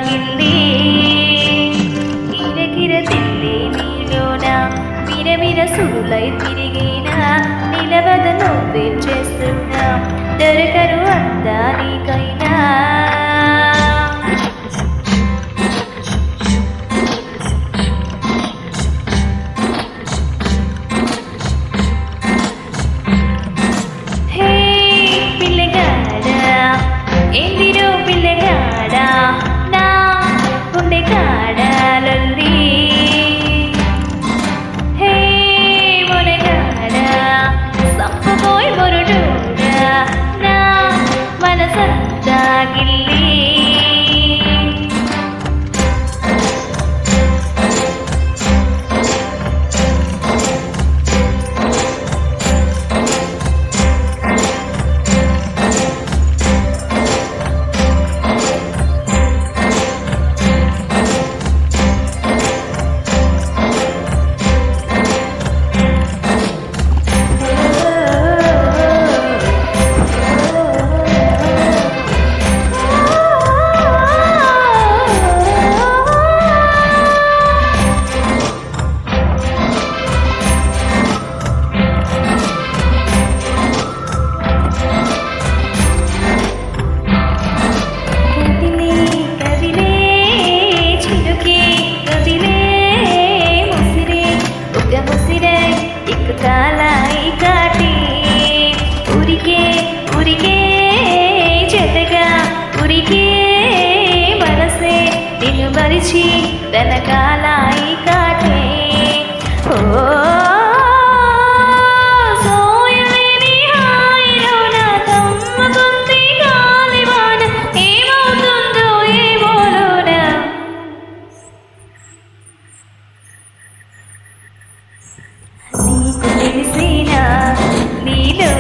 గిల్లి కిరకిర తెల్లే నీలోన మిరమిర సురులై తిరిగినా నిలవద నువ్వే చేస్తున్నా దొరకరు అందానికైనా ఎందిరో పిల్లగాడా నా గుండె కాడాలంది హే మొనగాడా సంపబోయ్ మొరుడుడా నా మనసంతా గిల్లి కాలాయి కాటి ఉరికే ఉరికే చెతగా ఉరికే మనసే నిన్ను మరిచి తన కాలాయి కాటే ఓ సోయలేని హాయిలో నా కమ్మగుంది గాలివాన ఏమవుతుందో ఏమోలోనా నీకు తెలిసినా నీలో